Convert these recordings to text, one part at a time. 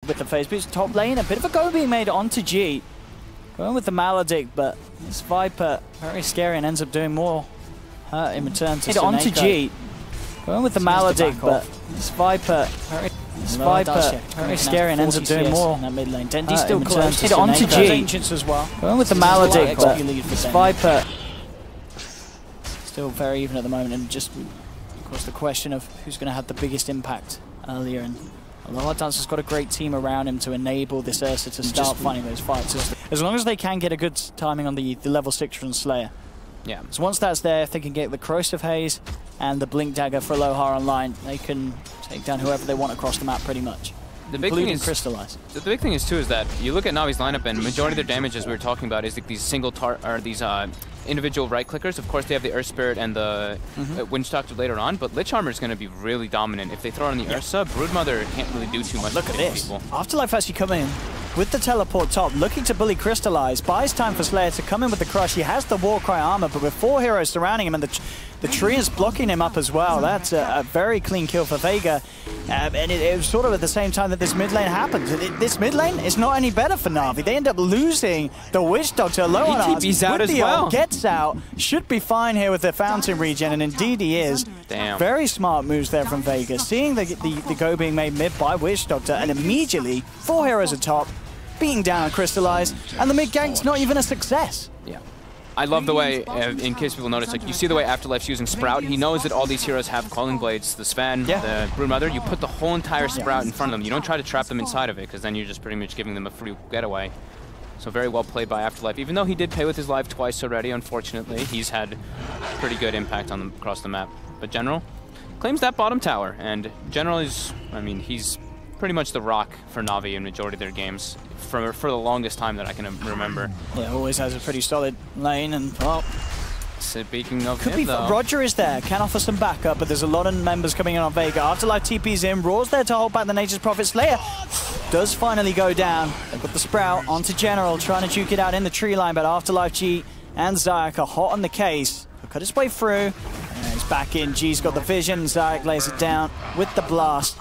with the phase boost. Top lane, a bit of a go being made onto G. Going with the Maledict, but this Viper, very scary and ends up doing more hurt in return to onto G. Going with the Maledict, but this Viper, very scary and ends up doing more in that mid lane. Dendy's still close. Hit onto G. Ancients as well. Going with the Maledict, but this Viper still very even at the moment, and just, of course, the question of who's going to have the biggest impact earlier. And Aloha has got a great team around him to enable this Ursa to start finding those fights. As long as they can get a good timing on the level 6 from Slayer. Yeah. So once that's there, if they can get the Corrosive Haze and the Blink Dagger for Aloha online, they can take down whoever they want across the map pretty much. The big thing is Crystallize. The big thing is too is that you look at Navi's lineup, and majority of their damage, as we were talking about, is like these single these individual right clickers. Of course, they have the Earth Spirit and the Windstalker later on, but Lich Armor is going to be really dominant. If they throw it on the Ursa, Broodmother can't really do too much. Look at this. Afterlife actually come in with the teleport top, looking to bully Crystallize. Buys time for Slayer to come in with the crush. He has the Warcry armor, but with 4 heroes surrounding him, and the tree is blocking him up as well. That's a very clean kill for Vega. And it was sort of at the same time that this mid lane happened. This mid lane is not any better for Na'Vi. They end up losing the Witch Doctor. He's out as well. Gets out. Should be fine here with the fountain regen, and indeed he is. Damn. Very smart moves there from Vega. Seeing the go being made mid by Witch Doctor, and immediately 4 heroes atop, beating down Crystallize, and the mid gank's not even a success. Yeah. I love the way, in case people notice, like you see the way Afterlife's using Sprout. He knows that all these heroes have Calling Blades, the Sven, the Broodmother. You put the whole entire Sprout in front of them. You don't try to trap them inside of it, because then you're just pretty much giving them a free getaway. So very well played by Afterlife. Even though he did pay with his life twice already, unfortunately, he's had pretty good impact on them across the map. But General claims that bottom tower, and General is, I mean, he's pretty much the rock for Na'Vi in majority of their games for the longest time that I can remember. Yeah, always has a pretty solid lane, and speaking of him, though, Roger is there, can offer some backup, but there's a lot of members coming in on Vega. Afterlife TP's in, Raw's there to hold back the Nature's Prophet. Slayer does finally go down. They've got the Sprout onto General, trying to duke it out in the tree line, but Afterlife, G, and Zayak are hot on the case. He'll cut his way through, and he's back in. G's got the vision, Zayak lays it down with the blast.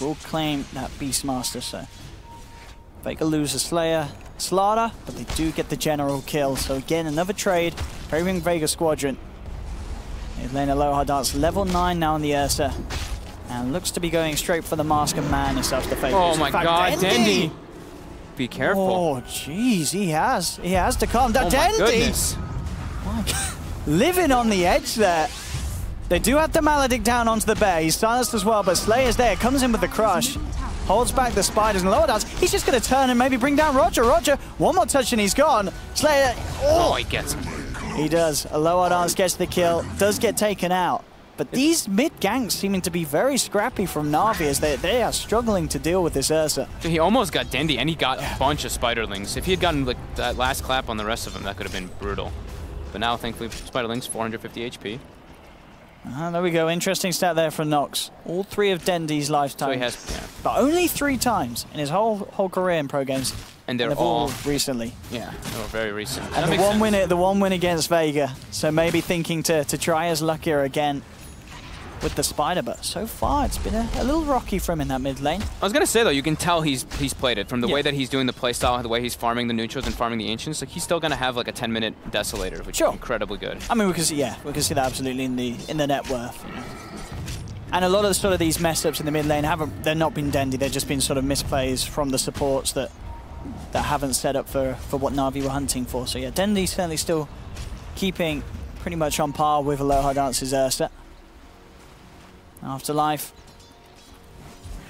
Will claim that Beastmaster, so Vega loses Slayer, Slaughter, but they do get the General kill. So again, another trade, favoring Vega Squadron. He's laying Aloha Dance, level 9 now on the Ursa, and looks to be going straight for the Mask of Madness after the favorites. Oh my God, Dendy! Be careful. Oh jeez, he has to calm down. Oh Dendy! my goodness. Living on the edge there. They do have the Maledict down onto the bear. He's silenced as well, but Slayer's there. Comes in with the crush. Holds back the spiders and Aloha Dance. He's just going to turn and maybe bring down Roger. Roger, one more touch and he's gone. Slayer, oh, he gets him. He does. Aloha Dance gets the kill. Does get taken out. But these mid ganks seeming to be very scrappy from Na'Vi as they are struggling to deal with this Ursa. So he almost got Dendy, and he got a bunch of Spiderlings. If he had gotten like that last clap on the rest of them, that could have been brutal. But now, thankfully, Spiderlings, 450 HP. There we go. Interesting stat there from Nox. All 3 of Dendy's lifetime. So he has, but only 3 times in his whole career in pro games. And they're all recently. Yeah, they were very recent. And the one win against Vega. So maybe thinking to try his luck here again with the Spider, but so far it's been a little rocky for him in that mid lane. I was gonna say though, you can tell he's played it from the way that he's doing the playstyle, the way he's farming the neutrals and farming the ancients. Like he's still gonna have like a 10-minute Desolator, which is incredibly good. I mean, we can see that absolutely in the net worth. You know. And a lot of sort of these mess ups in the mid lane they're not been Dendy. They've just been sort of misplays from the supports that haven't set up for what Na'Vi were hunting for. So yeah, Dendy certainly still keeping pretty much on par with Aloha Dance's Ursa. Afterlife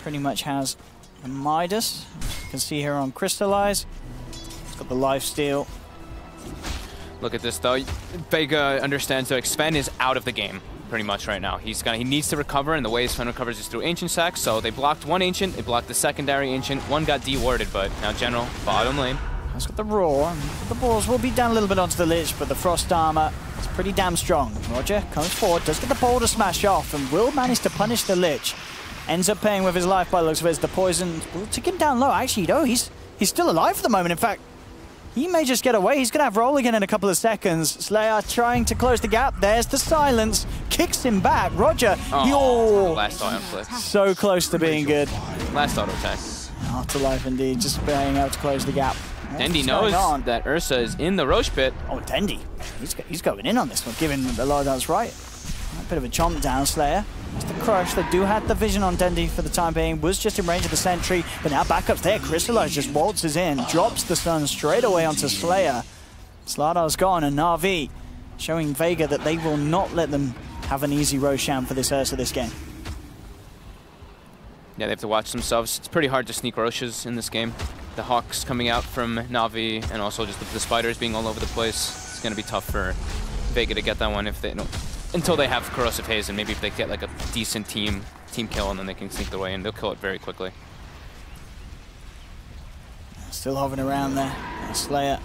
pretty much has the Midas. You can see here on Crystallize. It's got the lifesteal. Look at this though. Vega understands that Sven is out of the game pretty much right now. He needs to recover, and the way Sven recovers is through Ancient Sack. So they blocked one Ancient, they blocked the secondary Ancient. One got dewarded, but now General, bottom lane. He's got the Roar. The balls will be down a little bit onto the Lich, but the Frost Armor is pretty damn strong. Roger comes forward, does get the boulder smash off, and will manage to punish the Lich. Ends up paying with his life by the looks of it as the poison will tick him down low. Actually, no, he's still alive for the moment. In fact, he may just get away. He's going to have roll again in a couple of seconds. Slayer trying to close the gap. There's the silence. Kicks him back. Roger. Last auto flick. So close to being good. Last auto attack. Afterlife indeed, just being able to close the gap. Dendy knows that Ursa is in the Roche pit. Oh, Dendy, he's going in on this one, giving the loadout's right. A bit of a chomp down, Slayer. Just the crush. They do have the vision on Dendy for the time being. Was just in range of the sentry, but now backups there. Crystallize just waltzes in, drops the stun straight away onto Slayer. Sladar's gone, and Na'Vi showing Vega that they will not let them have an easy Roshan for this Ursa this game. Yeah, they have to watch themselves. It's pretty hard to sneak Roches in this game. The Hawks coming out from Na'Vi, and also just the spiders being all over the place. It's going to be tough for Vega to get that one if they don't, until they have Corrosive Haze, and maybe if they get like a decent team kill, and then they can sneak their way in. They'll kill it very quickly. Still hovering around there. Slayer,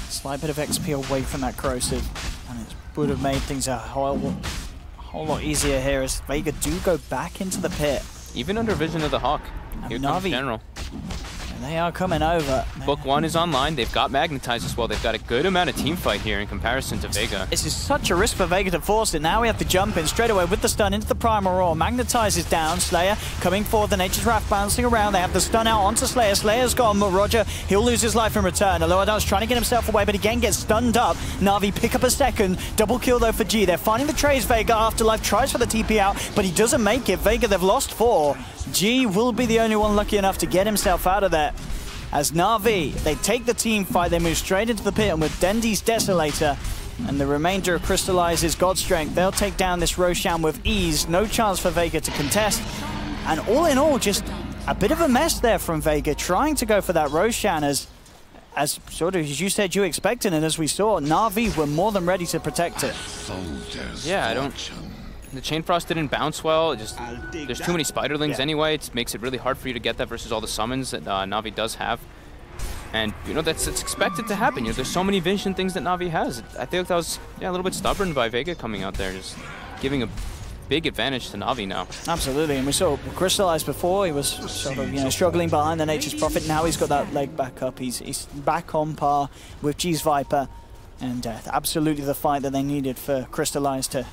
slight bit of XP away from that Corrosive, and it would have made things a whole lot easier here as Vega do go back into the pit. Even under vision of the Hawk. Here comes General. They are coming over. Book 1 is online. They've got Magnetized as well. They've got a good amount of team fight here in comparison to Vega. This is such a risk for Vega to force it. Now we have to jump in straight away with the stun into the Primal Roar. Magnetize is down. Slayer coming forward. The Nature's Wrath bouncing around. They have the stun out onto Slayer. Slayer's gone, but Roger, he'll lose his life in return. Aloadon's trying to get himself away, but again gets stunned up. Na'Vi pick up a second. Double kill though for G. They're finding the trays. Vega Afterlife tries for the TP out, but he doesn't make it. Vega, they've lost 4. G will be the only one lucky enough to get himself out of there. As Na'Vi, they take the team fight, they move straight into the pit, and with Dendy's Desolator and the remainder of Crystallizes God Strength, they'll take down this Roshan with ease. No chance for Vega to contest. And all in all, just a bit of a mess there from Vega, trying to go for that Roshan as sort of as you said you expected, and as we saw, Na'Vi were more than ready to protect it. Yeah, the Chain Frost didn't bounce well. There's too many Spiderlings anyway. It makes it really hard for you to get that versus all the summons that Na'Vi does have. And, you know, it's expected to happen. You know, there's so many vision things that Na'Vi has. I think that was a little bit stubborn by Vega coming out there, just giving a big advantage to Na'Vi now. Absolutely, and we saw Crystallize before. He was sort of, struggling behind the Nature's Prophet. Now he's got that leg back up. He's back on par with G's Viper. And absolutely the fight that they needed for Crystallize to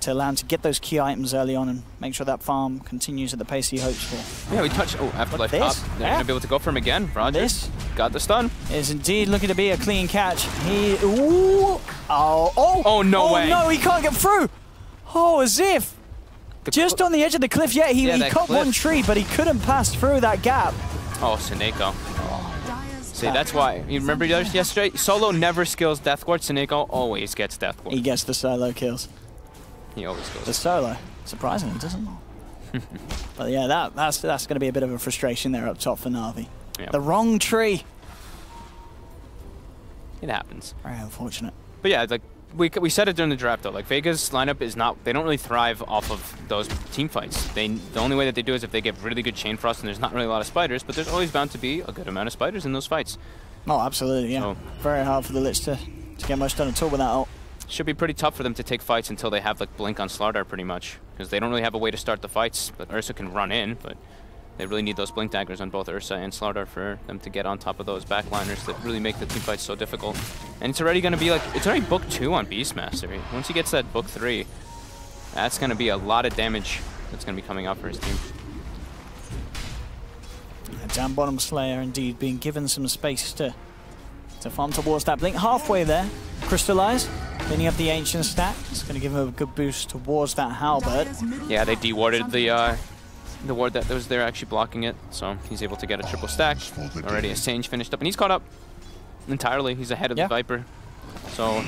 land to get those key items early on and make sure that farm continues at the pace he hopes for. Yeah, we touched Afterlife top. They're going to be able to go for him again. Roger got the stun. Is indeed looking to be a clean catch. No way. No, he can't get through. Oh, as if. Just on the edge of the cliff. Yeah, he cut one tree, but he couldn't pass through that gap. Oh, Seneko. See, that's why. You remember yesterday? Solo never skills Deathward. Seneko always gets Deathward. He gets the solo kills. He always goes. The solo. Surprisingly, doesn't it? But yeah, that's going to be a bit of a frustration there up top for Na'Vi. Yep. The wrong tree. It happens. Very unfortunate. But yeah, like we said it during the draft though. Like Vega's lineup is not. They don't really thrive off of those team fights. The only way that they do is if they get really good Chain Frost, and there's not really a lot of spiders. But there's always bound to be a good amount of spiders in those fights. Oh, absolutely. Yeah. So, very hard for the Lich to get much done at all with that ult. Should be pretty tough for them to take fights until they have like Blink on Slardar pretty much, because they don't really have a way to start the fights. But Ursa can run in, but they really need those Blink daggers on both Ursa and Slardar for them to get on top of those backliners that really make the team fights so difficult. And it's already going to be like, it's already book 2 on Beastmaster. Once he gets that book 3, that's going to be a lot of damage that's going to be coming out for his team. Down bottom Slayer indeed being given some space to farm towards that Blink. Halfway there, Crystallize. Cleaning up the Ancient stack. It's going to give him a good boost towards that Halberd. Yeah, they dewarded the ward that was there actually blocking it, so he's able to get a triple stack. Already a Sage finished up, and he's caught up entirely. He's ahead of the Viper. So,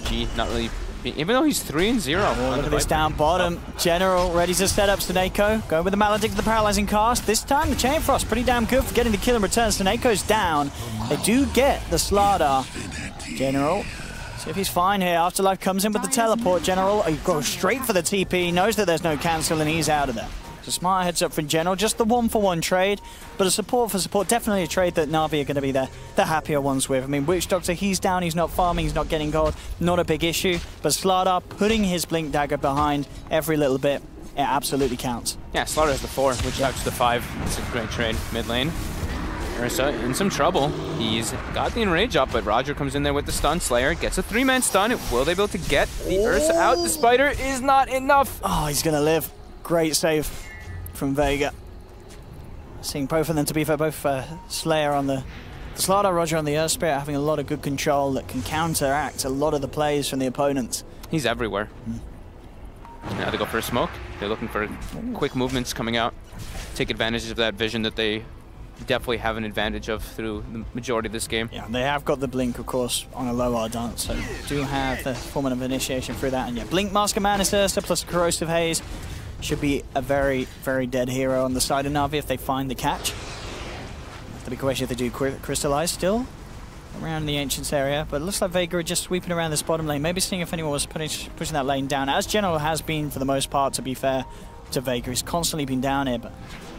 G not really, even though he's 3-0. Look at this down bottom. General ready to set up Seneko. Going with the Maledict, the Paralyzing Cast. This time the Chain Frost pretty damn good for getting the kill in return. Seneko's down. They do get the Slardar. General. See if he's fine here. Afterlife comes in with the teleport. General, he goes straight for the TP. Knows that there's no cancel and he's out of there. So smart heads up from General. Just the 1-for-1 trade, but a support for support. Definitely a trade that Na'Vi are going to be the happier ones with. I mean, Witch Doctor, he's down. He's not farming. He's not getting gold. Not a big issue. But Slardar putting his Blink Dagger behind every little bit. It absolutely counts. Yeah, Slardar has the 4. Witch Doctor's the 5. It's a great trade. Mid lane. Ursa in some trouble. He's got the enrage up, but Roger comes in there with the stun. Slayer gets a 3-man stun. Will they be able to get the Ursa out? The spider is not enough. Oh, he's going to live. Great save from Vega. Seeing both of them, to be fair, both Slayer on the Slardar, Roger on the Earth Spirit, having a lot of good control that can counteract a lot of the plays from the opponents. He's everywhere. Now they go for a smoke. They're looking for quick movements coming out. Take advantage of that vision that they definitely have an advantage of through the majority of this game. Yeah, they have got the blink, of course, on a low R dance, so do have the form of initiation through that. And yeah, blink, Mask of Madness, Ursa plus corrosive haze should be a very, very dead hero on the side of Na'Vi if they find the catch. The big question if they do crystallize still around the Ancients area, but it looks like Vega are just sweeping around this bottom lane, maybe seeing if anyone was pushing that lane down, as General has been for the most part, to be fair to Vega. He's constantly been down here, but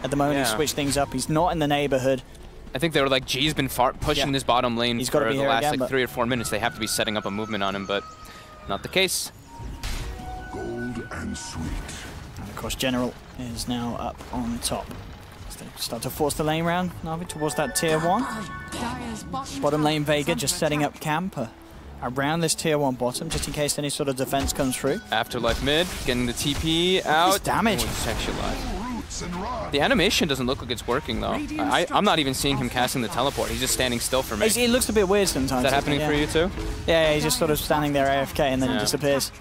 at the moment he's switched things up. He's not in the neighborhood. I think they were like, G's been pushing this bottom lane for the last like 3 or 4 minutes. They have to be setting up a movement on him, but not the case. Gold and sweet. And of course General is now up on top. They start to force the lane round, Na'Vi, towards that tier 1. Bottom lane Vega just setting up camp around this tier 1 bottom, just in case any sort of defense comes through. Afterlife mid, getting the TP out. Damage. The animation doesn't look like it's working though. I'm not even seeing him casting the teleport. He's just standing still for me. It looks a bit weird sometimes. Is that happening for you too? Yeah, he's just sort of standing there AFK and then he disappears.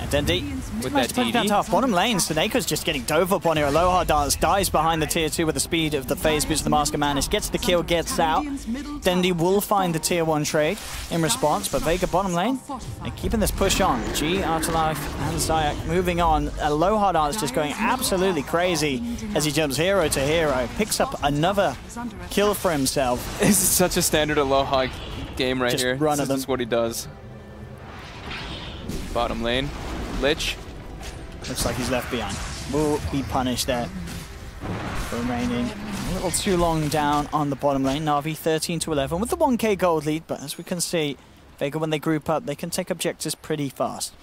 And Dendi with that DD. Tough. Bottom lane, Seneca's just getting dove up on here. Aloha Dance dies behind the tier 2 with the speed of the phase boost of the Mask of Madness. Gets the kill, gets out. Dendi will find the tier 1 trade in response, but Vega bottom lane, they're keeping this push on. G, Afterlife, and Zayak moving on. Aloha Dance just going absolutely crazy as he jumps hero to hero. Picks up another kill for himself. This is such a standard Aloha game right here. Run at them. This is what he does. Bottom lane. Lich. Looks like he's left behind. Will be punished there for remaining a little too long down on the bottom lane. Na'Vi 13 to 11 with the 1k gold lead, but as we can see, Vega, when they group up, they can take objectives pretty fast.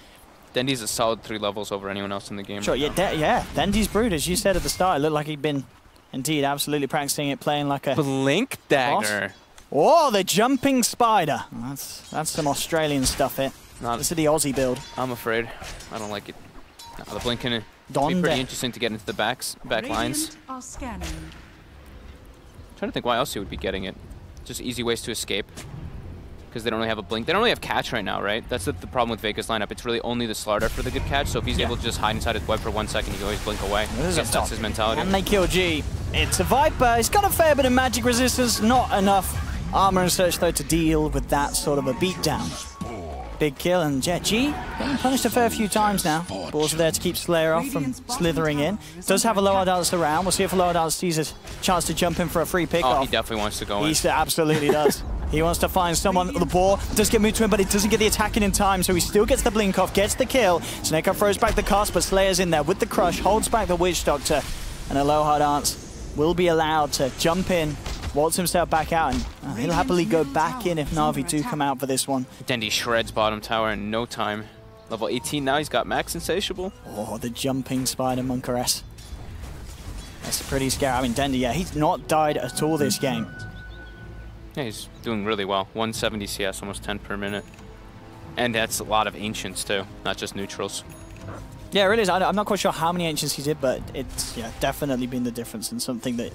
Dendi's a solid 3 levels over anyone else in the game. Sure, right yeah, Dendi's brewed, as you said at the start. It looked like he'd been, indeed, absolutely practicing it, playing like a blink dagger. Boss. Oh, the jumping spider. That's some Australian stuff here. This is the Aussie build. I'm afraid. I don't like it. No, the blink can be pretty interesting to get into the back lines. Trying to think why else he would be getting it. Just easy ways to escape. Because they don't really have a blink. They don't really have catch right now, right? That's the problem with Vega's lineup. It's really only the Slardar for the good catch. So if he's able to just hide inside his web for 1 second, he can always blink away. That's his mentality. And they kill G. It's a Viper. He's got a fair bit of magic resistance. Not enough armor and such, though, to deal with that sort of a beatdown. Big kill, and G getting punished a fair few times now. Balls are there to keep Slayer off from slithering in. Does have a lower dance around. We'll see if a lower dance sees a chance to jump in for a free pick off. Oh, he definitely wants to go in. He absolutely does. He wants to find someone at the ball. Does get moved to him, but he doesn't get the attacking in time, so he still gets the blink off, gets the kill. Seneca throws back the cast, but Slayer's in there with the crush, holds back the Witch Doctor, and Aloha Dance will be allowed to jump in, waltz himself back out, and he'll happily go back in if Na'Vi do come out for this one. Dendi shreds bottom tower in no time. Level 18 now, he's got max insatiable. Oh, the jumping spider Monkaress. That's pretty scary. I mean, Dendi, yeah, he's not died at all this game. Yeah, he's doing really well. 170 CS, almost 10 per minute. And that's a lot of Ancients too, not just neutrals. Yeah, it really is. I'm not quite sure how many Ancients he did, but it's definitely been the difference, and something that,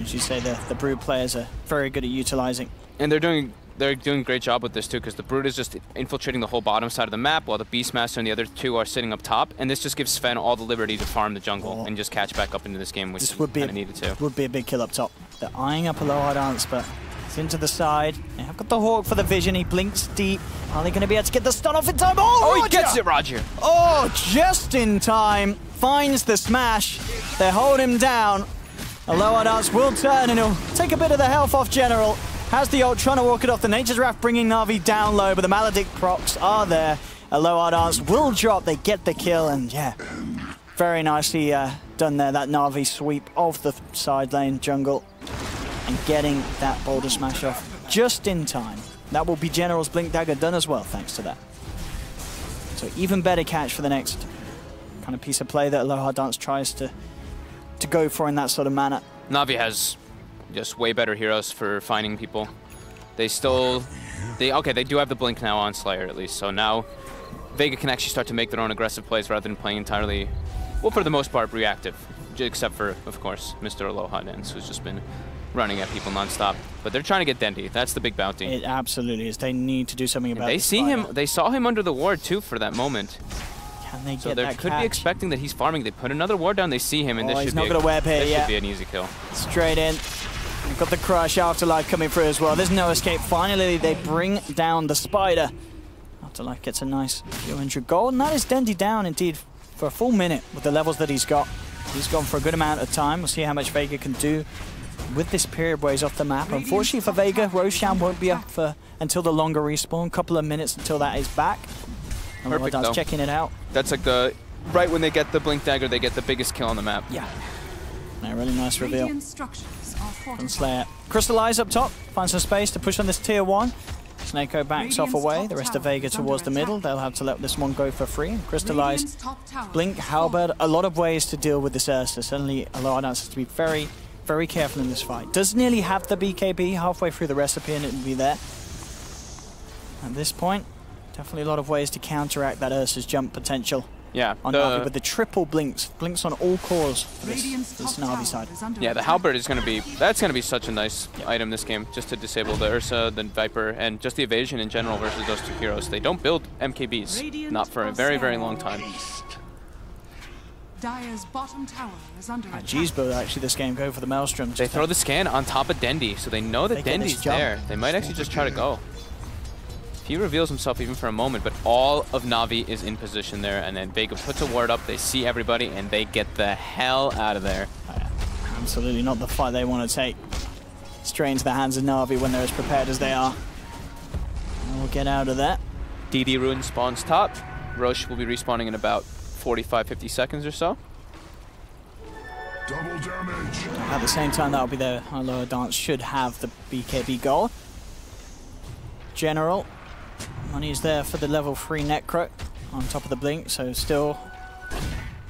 as you say, the Brood players are very good at utilizing. And they're doing a great job with this too, because the Brood is just infiltrating the whole bottom side of the map, while the Beastmaster and the other 2 are sitting up top. And this just gives Sven all the liberty to farm the jungle and just catch back up into this game, which he kind of needed to. Would be a big kill up top. They're eyeing up Aloha Dance, but it's into the side. They have got the Hawk for the vision. He blinks deep. Are they going to be able to get the stun off in time? Oh, he gets it, Roger! Oh, just in time. Finds the smash. They hold him down. Aloha Dance will turn and he'll take a bit of the health off General. Has the ult, trying to walk it off. The Nature's Wrath bringing Na'Vi down low, but the Maledict procs are there. Aloha Dance will drop. They get the kill, and yeah, very nicely done there. That Na'Vi sweep of the side lane jungle and getting that boulder smash off just in time. That will be General's Blink Dagger done as well, thanks to that. So even better catch for the next kind of piece of play that Aloha Dance tries to go for in that sort of manner. Na'Vi has just way better heroes for finding people. They do have the blink now on Slayer at least, so now Vega can actually start to make their own aggressive plays rather than playing entirely, well, for the most part, reactive. except for, of course, Mr. Aloha Dance, who's just been running at people nonstop. But they're trying to get Dendi. That's the big bounty. It absolutely is. They need to do something about it. They see him. They saw him under the ward, too, for that moment. Can they get so they that could catch? be expecting that he's farming. They put another ward down. They see him, and this he's should not be going to web here. this Yeah, should be an easy kill. Straight in. We've got the Crush Afterlife coming through as well. There's no escape. Finally, they bring down the Spider. Afterlife gets a nice few hundred gold, and that is Dendi down indeed for a full minute with the levels that he's got. He's gone for a good amount of time. We'll see how much Vega can do with this period where he's off the map. Unfortunately for Vega, Roshan won't be up for until the longer respawn. Couple of minutes until that is back. And Perfect, though. Checking it out. That's like the right when they get the Blink Dagger, they get the biggest kill on the map. Yeah. A really nice reveal. From Slayer. Crystallize up top. Find some space to push on this tier 1. Snako backs off away. The rest of Vega towards the middle. They'll have to let this one go for free. Crystallize, Blink, Halberd. A lot of ways to deal with this Ursa. Certainly a lot of us to be very, very careful in this fight. Does nearly have the BKB halfway through the recipe, and it will be there. At this point, definitely a lot of ways to counteract that Ursa's jump potential. Yeah, on Na'Vi with the triple blinks on all cores for this Na'Vi side. Yeah, the Halberd is going to be, that's going to be such a nice item this game, just to disable the Ursa, the Viper, and just the evasion in general versus those two heroes. They don't build MKBs, not for a very, very long time. Dire's bottom tower is under attack. G's build actually this game go for the Maelstrom. They throw the scan on top of Dendi, so they know that Dendi's there. They might actually just try to go. He reveals himself even for a moment, but all of Na'Vi is in position there, and then Vega puts a ward up, they see everybody, and they get the hell out of there. Absolutely not the fight they want to take. Straight into the hands of Na'Vi when they're as prepared as they are. And we'll get out of that. DD Ruin spawns top. Roche will be respawning in about 45-50 seconds or so. Double damage. At the same time, that'll be there. Our lower dance should have the BKB goal. General. Money is there for the level 3 Necro on top of the Blink, so still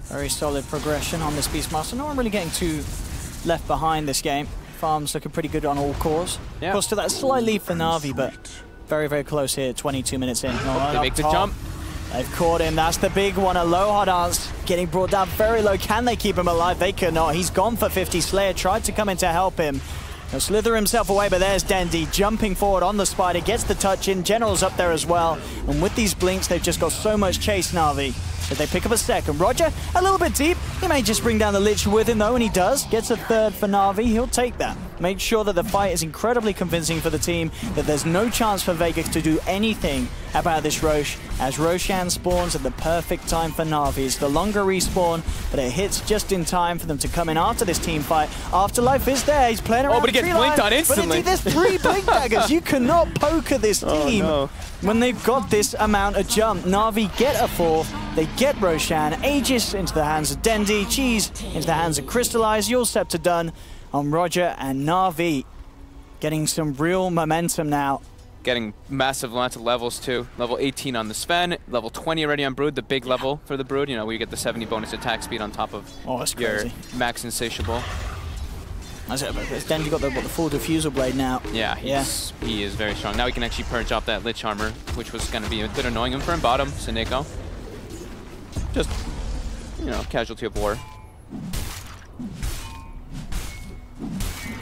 very solid progression on this Beastmaster. No one really getting too left behind this game. Farm's looking pretty good on all cores. Yeah. Of course, to that slight lead for Na'Vi, but very, very close here, 22 minutes in. They make the jump. They've caught him, that's the big one. Aloha Dance getting brought down very low. Can they keep him alive? They cannot. He's gone for 50. Slayer tried to come in to help him. He'll slither himself away, but there's Dendi jumping forward on the Spider, gets the touch in. General's up there as well. And with these blinks, they've just got so much chase, Na'Vi. But they pick up a second. Roger, a little bit deep. He may just bring down the Lich with him, though, and he does. Gets a third for Na'Vi. He'll take that. Make sure that the fight is incredibly convincing for the team, that there's no chance for Vega to do anything about this Roche, as Roshan spawns at the perfect time for Na'Vi. It's the longer respawn, but it hits just in time for them to come in after this team fight. Afterlife is there. He's playing around. Oh, but he gets blinked on instantly. But indeed, there's 3 blink daggers. You cannot poker this team when they've got this amount of jump. Na'Vi get a 4th. They get Roshan. Aegis into the hands of Dendi. Cheese into the hands of Crystallize. Your Scepter done on Roger, and Na'Vi getting some real momentum now. Getting massive amounts of levels too. Level 18 on the Sven, level 20 already on Brood, the big level for the Brood, you know, where you get the 70 bonus attack speed on top of your max Insatiable. That's it, but Dendi got the full Diffusal Blade now. Yeah, he is very strong. Now he can actually purge off that Lich Armor, which was going to be a bit annoying him for him bottom, Sineko. Just, you know, casualty of war.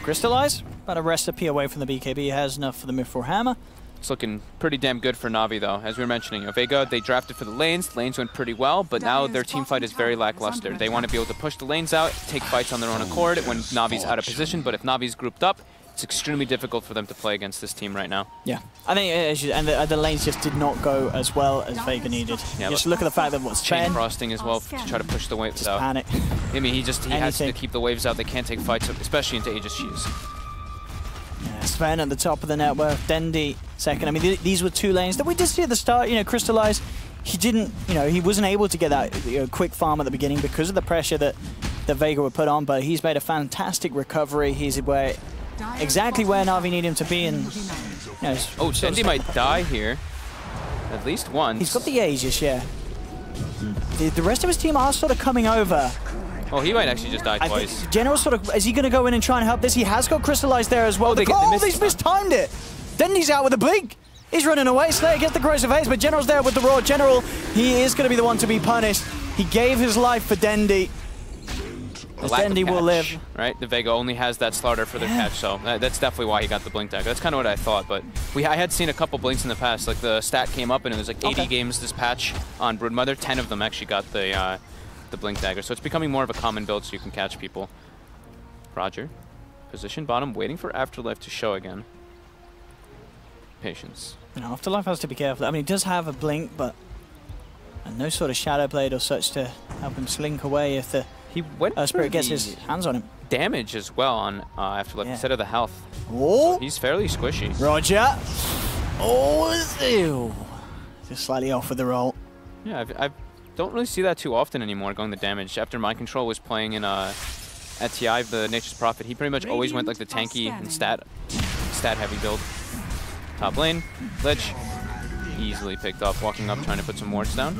Crystallize, about a recipe away from the BKB. He has enough for the Mithril Hammer. It's looking pretty damn good for Na'Vi, though. As we were mentioning, Vega, they drafted for the lanes. Lanes went pretty well, but now their team fight is very lackluster. They want to be able to push the lanes out, take fights on their own accord when Na'Vi's out of position, but if Na'Vi's grouped up, it's extremely difficult for them to play against this team right now. Yeah, I think, the lanes just did not go as well as Vega needed. Yeah, just look at the fact that what's chain frosting as well to try to push the waves out. Panic. I mean, he has to keep the waves out. They can't take fights, especially into Aegis Cheese. Yeah, Sven at the top of the network, Dendi second. I mean, these were 2 lanes that we did see at the start. You know, Crystallize, he didn't, you know, he wasn't able to get that quick farm at the beginning because of the pressure that Vega would put on, but he's made a fantastic recovery. He's exactly where Na'Vi need him to be, and you know, Dendi might die here at least once. He's got the Aegis, yeah. The rest of his team are sort of coming over. Oh, he might actually just die twice. General sort of, is he going to go in and try and help this? He has got Crystallized there as well. He's mistimed it. Dendi's out with a blink. He's running away. Slayer gets the corrosive haze, but General's there with the Roar. General, he is going to be the one to be punished. He gave his life for Dendi. the lack Dendi of catch, will live. right? The Vega only has that slaughter for their catch, so that's definitely why he got the blink dagger. That's kind of what I thought, but I had seen a couple blinks in the past. Like the stat came up and it was like 80 games this patch on Broodmother. 10 of them actually got the blink dagger, so it's becoming more of a common build so you can catch people. Roger, position bottom, waiting for Afterlife to show again. Patience. Afterlife has to be careful. I mean, he does have a blink, but no sort of shadow blade or such to help him slink away if the Spirit gets his hands on him. Damage as well on Afterlife instead of the health. Oh! So he's fairly squishy. Roger! Oh, ew. Just slightly off with the roll. Yeah, I don't really see that too often anymore, going the damage. After Mind Control was playing in at TI, the Nature's Prophet, he pretty much always went like the tanky and stat-heavy build. Top lane, Lich, easily picked up, walking up, trying to put some wards down.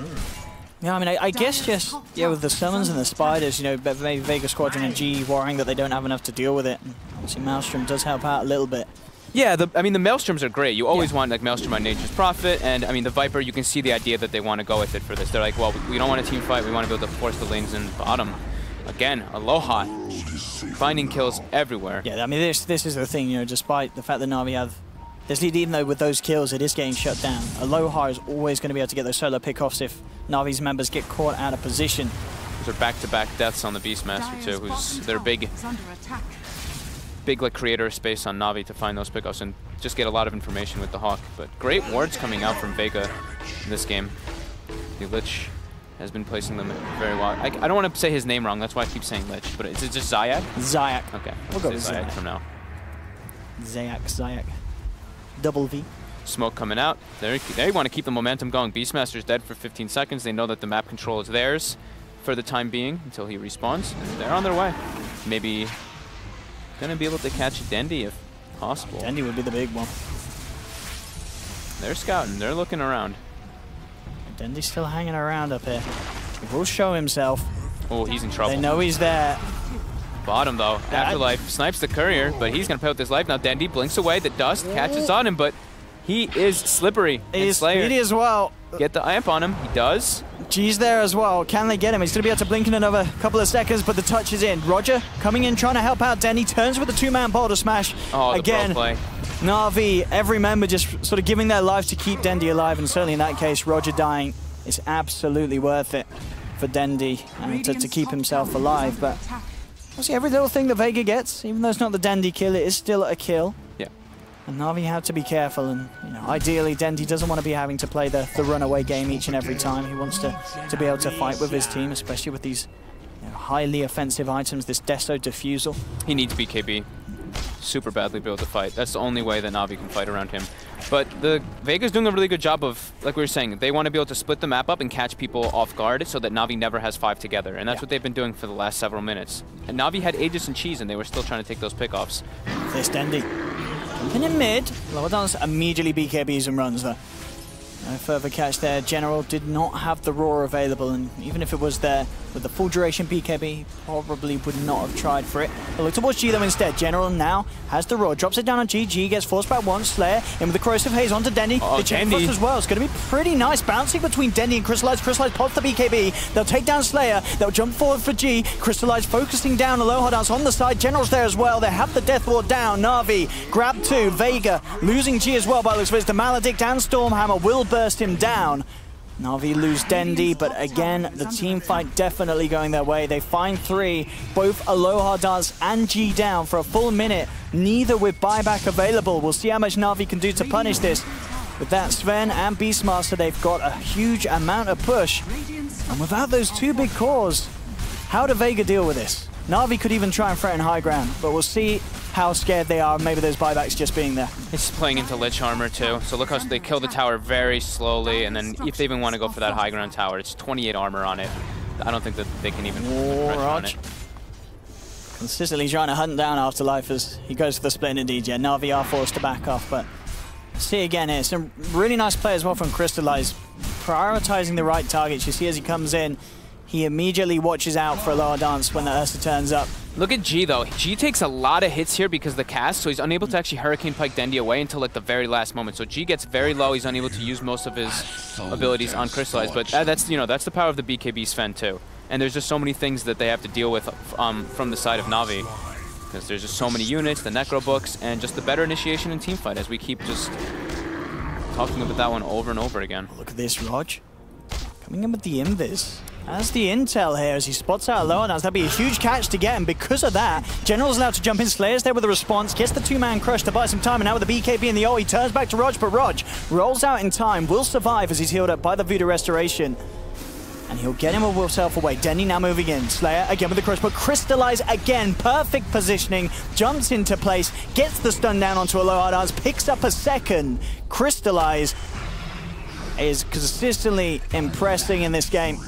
Yeah, I mean, I guess just, with the summons and the spiders, maybe Vega Squadron and G worrying that they don't have enough to deal with it. And obviously, Maelstrom does help out a little bit. Yeah, I mean, the Maelstroms are great. You always want like Maelstrom on Nature's Prophet, and I mean, the Viper, you can see the idea that they want to go with it for this. They're like, well, we don't want a team fight, we want to be able to force the lanes in bottom. Again, Aloha, finding kills everywhere. Yeah, I mean, this is the thing, despite the fact that Na'Vi have this lead, even though with those kills it is getting shut down, Aloha is always going to be able to get those solo pickoffs if Na'Vi's members get caught out of position. Those are back-to-back deaths on the Beastmaster too, who's their big like creator of space on Na'Vi to find those pickoffs and just get a lot of information with the Hawk. But great wards coming out from Vega in this game. The Lich has been placing them very well. I don't want to say his name wrong, that's why I keep saying Lich, but is it just Zayak? Zayak. Okay, we'll go with Zayak from now. Zayak. Double V. Smoke coming out. They want to keep the momentum going. Beastmaster's dead for 15 seconds. They know that the map control is theirs for the time being until he respawns. And they're on their way. Maybe going to be able to catch Dendi if possible. Dendi would be the big one. They're scouting. They're looking around. Dendi's still hanging around up here. He will show himself. Oh, he's in trouble. They know he's there. Bottom though, Afterlife snipes the courier, but he's gonna play with his life now. Dendi blinks away, the dust catches on him, but he is slippery. He's speedy as well. Get the amp on him, he does. G's there as well. Can they get him? He's gonna be able to blink in another couple of seconds, but the touch is in. Roger coming in, trying to help out Dendi, turns with a two-man boulder smash. Oh, again, the pro play. Na'Vi, every member just sort of giving their life to keep Dendi alive, and certainly in that case, Roger dying is absolutely worth it for Dendi to keep himself alive, but see, every little thing that Vega gets, even though it's not the Dendi kill, it is still a kill. Yeah. And Na'Vi have to be careful, and ideally Dendi doesn't want to be having to play the runaway game each and every time. He wants to be able to fight with his team, especially with these highly offensive items, this Deso Diffusal. He needs BKB. Super badly built to fight. That's the only way that Na'Vi can fight around him. But the Vega's doing a really good job of, like we were saying, they want to be able to split the map up and catch people off guard so that Na'Vi never has 5 together. And that's what they've been doing for the last several minutes. And Na'Vi had Aegis and Cheese and they were still trying to take those pickoffs. This Dendi. Jumping in mid. Lower dance immediately BKBs and runs though. No further catch there. General did not have the roar available, and even if it was there with the full duration BKB, probably would not have tried for it. But look towards G though instead. General now has the roar, drops it down on G. G gets forced back one. Slayer in with the corrosive haze onto Dendi. Oh, the chain thrust as well. It's going to be pretty nice bouncing between Dendi and Crystallize. Crystallize pops the BKB. They'll take down Slayer. They'll jump forward for G. Crystallize focusing down Aloha Dance on the side. General's there as well. They have the Death Ward down. Na'Vi grab 2. Vega losing G as well by the looks of it. The Maledict and Stormhammer will burst him down. Na'Vi lose Dendi, but again, the team fight definitely going their way. They find 3, both Aloha Dance and G down for a full minute, neither with buyback available. We'll see how much Na'Vi can do to punish this. With that, Sven and Beastmaster, they've got a huge amount of push. And without those 2 big cores, how do Vega deal with this? Na'Vi could even try and threaten high ground, but we'll see how scared they are, maybe those buybacks just being there. It's playing into Lich armor too, so look how they kill the tower very slowly, and then if they even want to go for that high ground tower, it's 28 armor on it. I don't think that they can even press on it. Consistently trying to hunt down Afterlife as he goes for the split indeed. Yeah, Na'Vi are forced to back off, but see again here, some really nice play as well from Crystallize, prioritizing the right targets. You see as he comes in, he immediately watches out for Aloha Dance when the Ursa turns up. Look at G though. G takes a lot of hits here because of the cast, so he's unable to actually Hurricane Pike Dendi away until like the very last moment. So G gets very low. He's unable to use most of his abilities on Crystallize, but that's the power of the BKB Sven too. And there's just so many things that they have to deal with from the side of Na'Vi. Because there's just so many units, the Necro books, and just the better initiation and teamfight, as we keep just talking about that one over and over again. Look at this, Rog. Coming in with the invis. As the intel here, as he spots out low, that'd be a huge catch to get, and because of that, General's allowed to jump in. Slayer's there with a response, gets the two-man crush to buy some time, and now with the BKB and the ult, he turns back to Rog, but Rog rolls out in time, will survive as he's healed up by the Voodoo Restoration. And he'll get himself away. Dendy now moving in. Slayer again with the crush, but Crystallize again. Perfect positioning. Jumps into place. Gets the stun down onto a low hard arms. Picks up a second. Crystallize is consistently impressing in this game,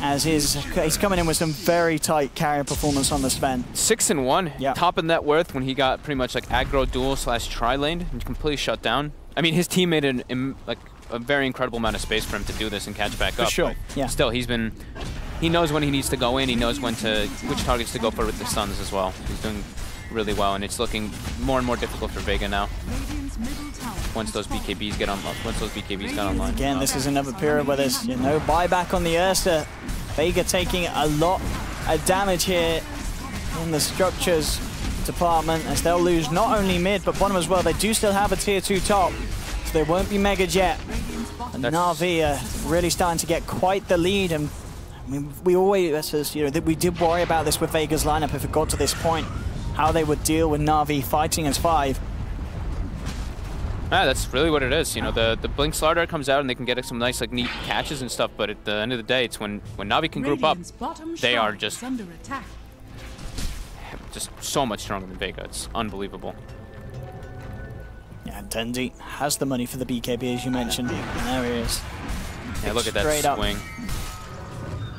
as he's coming in with some very tight carry performance on the Sven. 6-1. Yep. Top of net worth when he got pretty much like aggro duel / tri-laned and completely shut down. I mean, his team made a very incredible amount of space for him to do this and catch back up. For sure, yeah. Still, he knows when he needs to go in. He knows which targets to go for with the stuns as well. He's doing really well, and it's looking more and more difficult for Vega now. Once those BKBs get online. Again, this is another period where there's no buyback on the Ursa. Vega taking a lot of damage here in the structures department, as they'll lose not only mid but bottom as well. They do still have a tier 2 top, so there won't be Mega Jet. And Na'Vi are really starting to get quite the lead, and I mean, we did worry about this with Vega's lineup if it got to this point, how they would deal with Na'Vi fighting as 5. Yeah, that's really what it is. The Blink Slardar comes out and they can get some nice, neat catches and stuff, but at the end of the day, it's when Na'Vi can group up, they are just so much stronger than Vega. It's unbelievable. Yeah, Dendy has the money for the BKB, as you mentioned. And there he is. Yeah, look at that swing.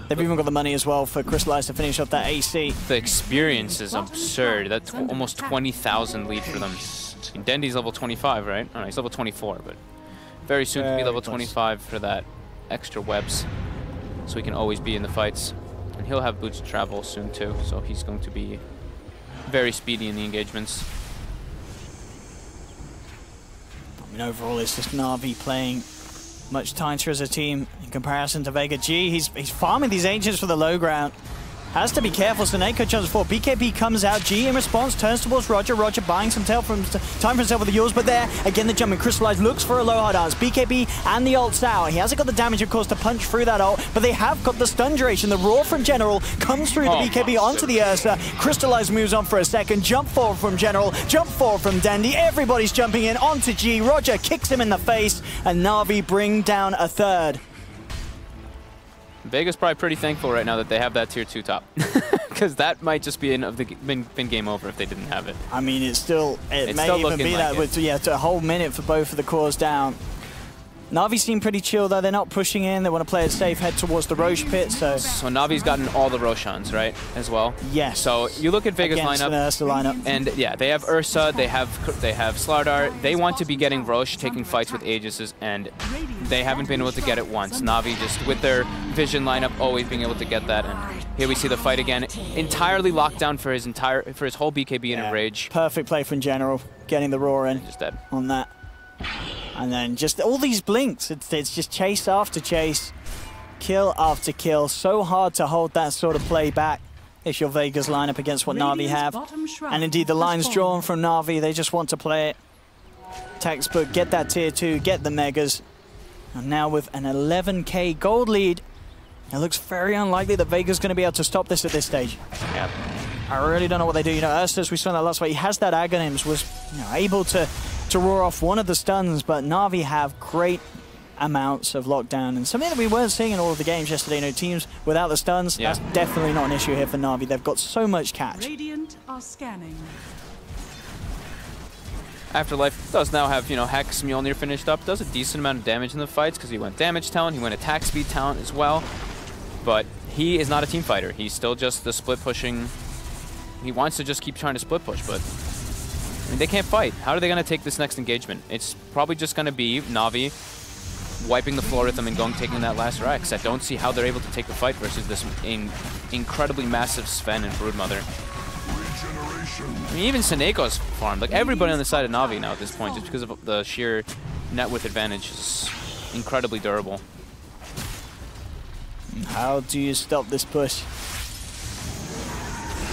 They've even got the money as well for Crystallize to finish off that AC. The experience is absurd. That's almost 20,000 lead for them. Dendy's level 25, right? Oh, no, he's level 24, but very soon to be level 25 for that extra webs, so he can always be in the fights. And he'll have boots of travel soon too, so he's going to be very speedy in the engagements. I mean, overall, it's just Na'Vi playing much tighter as a team in comparison to Vega. G, he's farming these Ancients for the low ground. Has to be careful. Snake jumps forward. BKB comes out. G in response turns towards Roger. Roger buying some time for himself with the yours, but there again the jumping Crystallize looks for a low hard arms. BKB and the ult's out. He hasn't got the damage, of course, to punch through that ult, but they have got the stun duration. The roar from General comes through the BKB onto the Ursa. Crystallize moves on for a second. Jump forward from General. Jump forward from Dendy. Everybody's jumping in onto G. Roger kicks him in the face, and Na'Vi bring down a third. Vega's probably pretty thankful right now that they have that tier 2 top, because that might just been game over if they didn't have it. I mean, it may even be that with a whole minute for both of the cores down. Na'Vi seem pretty chill though. They're not pushing in. They want to play it safe, head towards the Roche pit. So Na'Vi's gotten all the Roshans, right, as well? Yes. So you look at Vega's lineup, and yeah, they have Ursa, they have Slardar. They want to be getting Roche, taking fights with Aegises, and they haven't been able to get it once. Na'Vi just with their Vision lineup always being able to get that, and here we see the fight again. Entirely locked down for his whole BKB and Enrage. Perfect play from General, getting the roar in. Just dead on that. And then just all these blinks, it's just chase after chase, kill after kill. So hard to hold that sort of play back if you're Vega's lineup against what Na'Vi have. And indeed, the line's drawn from Na'Vi. They just want to play it textbook, get that tier 2, get the megas. And now with an 11k gold lead, it looks very unlikely that Vega's going to be able to stop this at this stage. Yeah. I really don't know what they do. Ursus, we saw that last fight, he has that Aghanims, was able to roar off one of the stuns, but Na'Vi have great amounts of lockdown, and something that we weren't seeing in all of the games yesterday. Teams without the stuns, that's definitely not an issue here for Na'Vi. They've got so much catch. Radiant are scanning. Afterlife does now have, Hex Mjolnir finished up, does a decent amount of damage in the fights because he went damage talent, he went attack speed talent as well, but he is not a team fighter. He's still just the split pushing. He wants to just keep trying to split push, but I mean, they can't fight. How are they going to take this next engagement? It's probably just going to be Na'Vi wiping the floor with them and taking that last Rex. I don't see how they're able to take the fight versus this incredibly massive Sven and Broodmother. I mean, even Seneco's farmed. Like, everybody on the side of Na'Vi now at this point, just because of the sheer net worth advantage, is incredibly durable. How do you stop this push?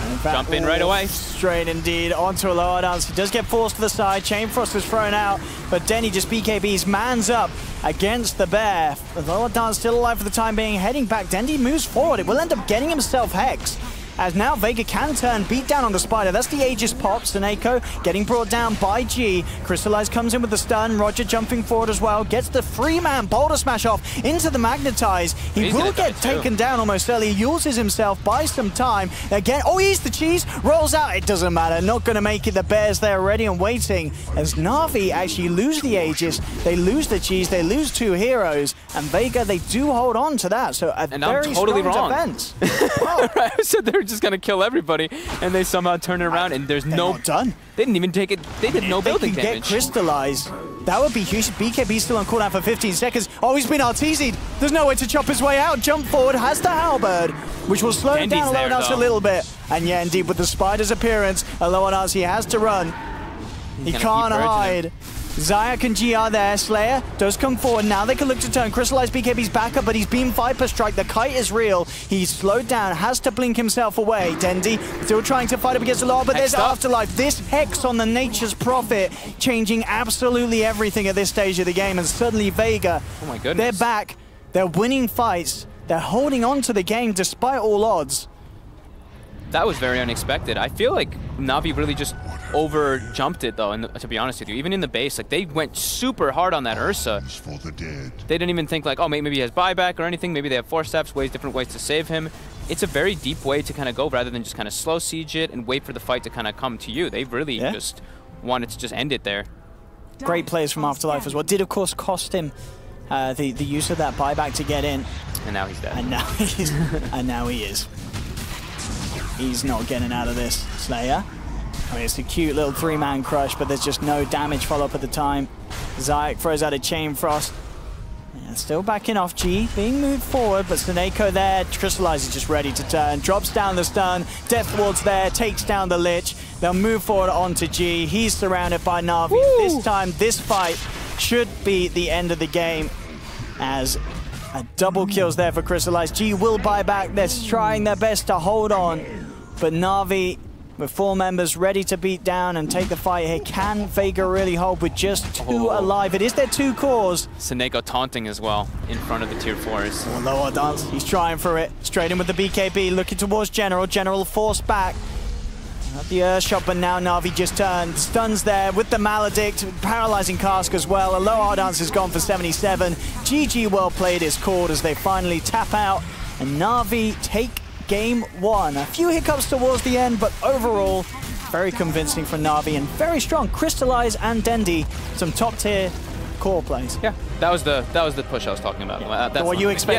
In fact, Jump in right away. Straight indeed onto a lower dance. He does get forced to the side. Chain Frost was thrown out, but Denny just BKBs, mans up against the bear. The lower dance still alive for the time being, heading back. Dendy moves forward. It will end up getting himself Hex. As now Vega can turn, beat down on the Spider. That's the Aegis pop. Seneko getting brought down by G. Crystallize comes in with the stun. Roger jumping forward as well. Gets the free-man boulder smash off into the Magnetize. He will get taken down almost early. He uses himself, buys some time. Again, oh, he's the cheese. Rolls out. It doesn't matter. Not going to make it. The Bears there ready and waiting. As Na'Vi actually lose the Aegis. They lose the cheese. They lose 2 heroes. And Vega, they do hold on to that. So a very totally strong wrong. defense. Oh. I said they're just gonna kill everybody, and they somehow turn it around, and there's no done. They didn't even take it. They did no building damage. damage. Get crystallized. That would be huge. BKB still on cooldown for 15 seconds. Oh, he's been RTZ'd. There's no way to chop his way out. Jump forward, has the halberd, which will slow him down Aloy a little bit. And yeah, indeed, with the Spider's appearance, Aloy he has to run. He can't hide. Zayak and G are there. Slayer does come forward. Now they can look to turn. Crystallize BKB's back up, but he's being Viper Strike. The kite is real. He's slowed down, has to blink himself away. Dendy still trying to fight up against the law, but there's Afterlife. This Hex on the Nature's Prophet, changing absolutely everything at this stage of the game. And suddenly Vega, oh my goodness, they're back. They're winning fights. They're holding on to the game despite all odds. That was very unexpected. I feel like Na'Vi really just over-jumped it, though, and to be honest with you. Even in the base, like, they went super hard on that Ursa. They didn't even think, like, oh, maybe he has buyback or anything. Maybe they have 4 steps, different ways to save him. It's a very deep way to kind of go rather than just kind of slow siege it and wait for the fight to kind of come to you. They really just wanted to just end it there. Great plays from Afterlife as well. Did, of course, cost him the use of that buyback to get in. And now he's dead. And now he is. He's not getting out of this. Slayer. I mean, it's a cute little 3-man crush, but there's just no damage follow-up at the time. Zayak throws out a Chain Frost. Yeah, still backing off. G being moved forward, but Seneko there. Crystallize is just ready to turn. Drops down the stun. Death Ward's there. Takes down the Lich. They'll move forward onto G. He's surrounded by Na'Vi. Woo! This time, this fight should be the end of the game, as a double kills there for Crystallize. G will buy back. They're trying their best to hold on. But Na'Vi, with 4 members ready to beat down and take the fight here, can Vega really hold with just 2 alive? It is their 2 cores. Seneko taunting as well in front of the tier 4s. Oh, lower dance. He's trying for it. Straight in with the BKB, looking towards General. General forced back. Not the Earthshot, but now Na'Vi just turned. Stuns there with the Maledict, paralyzing Cask as well. A low dance is gone for 77. GG well played is called as they finally tap out, and Na'Vi take Game 1. A few hiccups towards the end, but overall, very convincing from Na'Vi and very strong. Crystallize and Dendy, some top tier core plays. Yeah, that was the push I was talking about. Yeah. What you expect.